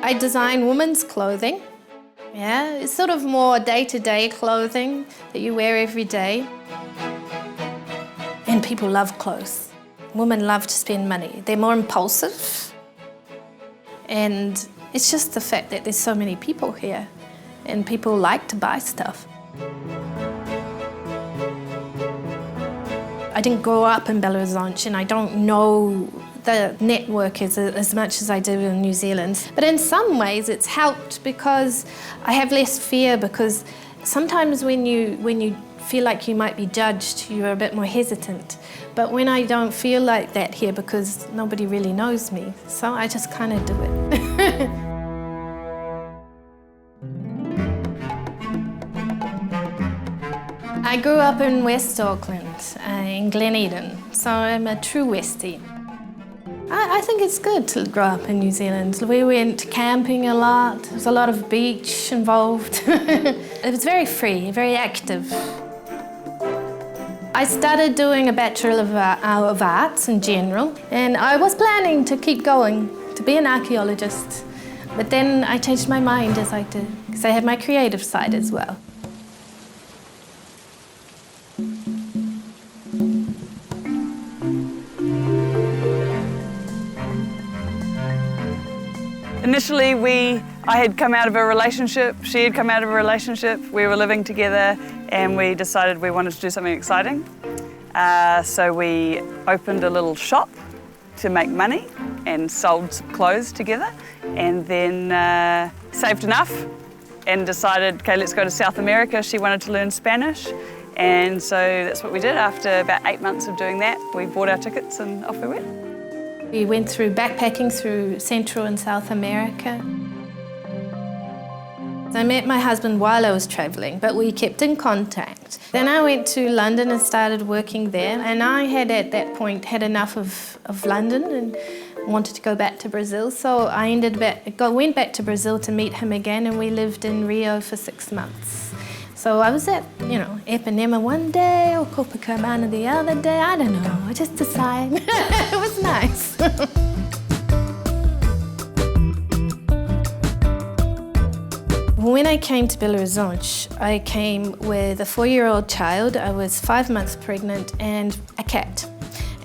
I design women's clothing. Yeah, it's sort of more day-to-day clothing that you wear every day. And people love clothes. Women love to spend money. They're more impulsive. And it's just the fact that there's so many people here and people like to buy stuff. I didn't grow up in Belo Horizonte and I don't know the network as much as I do in New Zealand. But in some ways it's helped because I have less fear, because sometimes when you feel like you might be judged, you're a bit more hesitant. But when I don't feel like that here, because nobody really knows me, so I just kind of do it. I grew up in West Auckland, in Gleneden, so I'm a true Westie. I think it's good to grow up in New Zealand. We went camping a lot. There was a lot of beach involved. It was very free, very active. I started doing a Bachelor of Arts in general, and I was planning to keep going, to be an archaeologist. But then I changed my mind as I did, because I had my creative side as well. Initially, I had come out of a relationship, she had come out of a relationship, we were living together and we decided we wanted to do something exciting. So we opened a little shop to make money and sold some clothes together, and then saved enough and decided, okay, let's go to South America. She wanted to learn Spanish, and so that's what we did. After about 8 months of doing that, we bought our tickets and off we went. We went through backpacking through Central and South America. I met my husband while I was travelling, but we kept in contact. Then I went to London and started working there, and I had at that point had enough of London and wanted to go back to Brazil, so I went back to Brazil to meet him again, and we lived in Rio for 6 months. So I was at, Ipanema one day or Copacabana the other day, I don't know, I just decided. It was nice. When I came to Belo Horizonte, I came with a 4-year-old child. I was 5 months pregnant and a cat.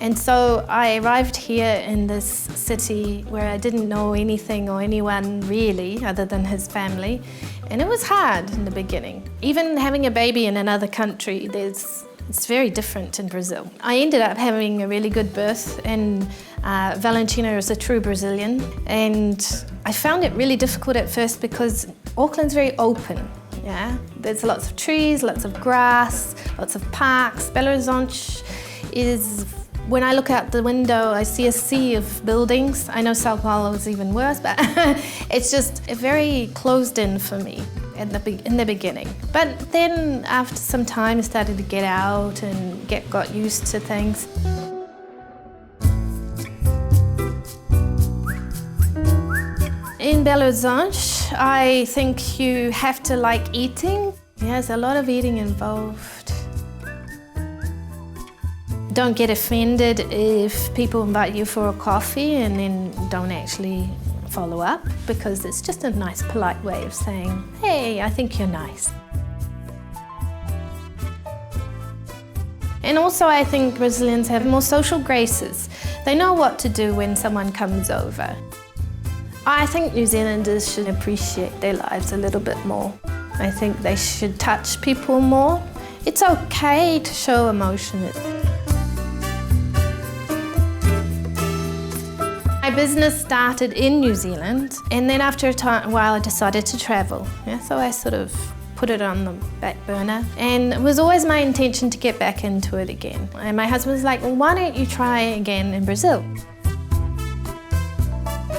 And so I arrived here in this city where I didn't know anything or anyone really other than his family. And it was hard in the beginning. Even having a baby in another country, it's very different in Brazil. I ended up having a really good birth, and Valentina is a true Brazilian. And I found it really difficult at first because Auckland's very open. Yeah, there's lots of trees, lots of grass, lots of parks. Belo Horizonte is, when I look out the window, I see a sea of buildings. I know Sao Paulo is even worse, but it's just very closed in for me in the beginning. But then after some time, I started to get out and got used to things. In Belo Horizonte, I think you have to like eating. There's a lot of eating involved. Don't get offended if people invite you for a coffee and then don't actually follow up, because it's just a nice, polite way of saying, hey, I think you're nice. And also I think Brazilians have more social graces. They know what to do when someone comes over. I think New Zealanders should appreciate their lives a little bit more. I think they should touch people more. It's okay to show emotion. My business started in New Zealand, and then after a while I decided to travel. Yeah, so I sort of put it on the back burner, and it was always my intention to get back into it again. And my husband was like, well, why don't you try again in Brazil?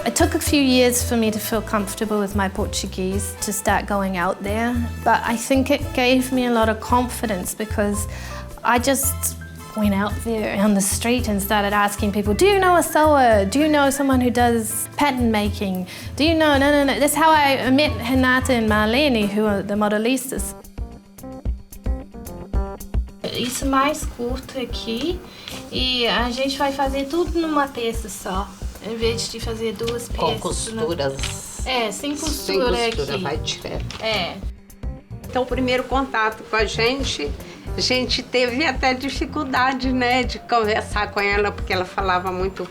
It took a few years for me to feel comfortable with my Portuguese to start going out there, but I think it gave me a lot of confidence because I just went out there on the street and started asking people, do you know a sewer? Do you know someone who does pattern making? Do you know? No. That's how I met Renata and Marlene, who are the modelistas. Isso mais curto aqui, e a gente vai fazer tudo numa peça só, em vez de fazer duas peças. Com costuras sem Sem costura costura, aqui. vai direto. Então, o primeiro contato com a gente teve até dificuldade, né, de conversar com ela, porque ela falava muito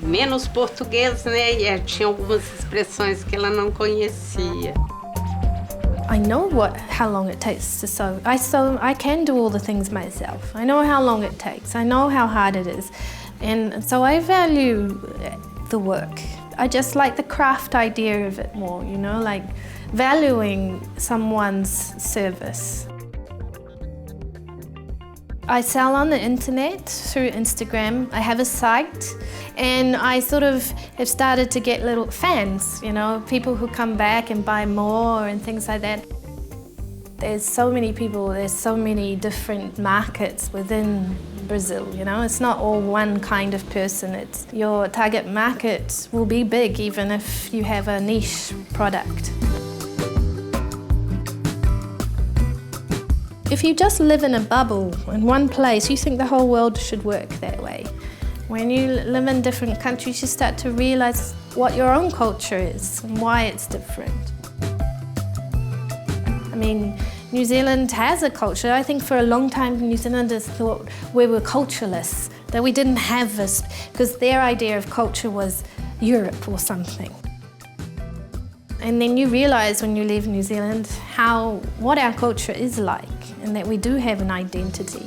menos português, né, e tinha algumas expressões que ela não conhecia. I know how long it takes to sew. I can do all the things myself. I know how long it takes. I know how hard it is. And so I value the work. I just like the craft idea of it more, you know, like valuing someone's service. I sell on the internet through Instagram. I have a site and I sort of have started to get little fans, you know, people who come back and buy more and things like that. There's so many people, there's so many different markets within Brazil, you know, it's not all one kind of person. It's your target market will be big even if you have a niche product. If you just live in a bubble in one place, you think the whole world should work that way. When you live in different countries, you start to realize what your own culture is and why it's different. I mean, New Zealand has a culture. I think for a long time New Zealanders thought we were cultureless, that we didn't have this, because their idea of culture was Europe or something. And then you realize when you leave New Zealand what our culture is like, and that we do have an identity.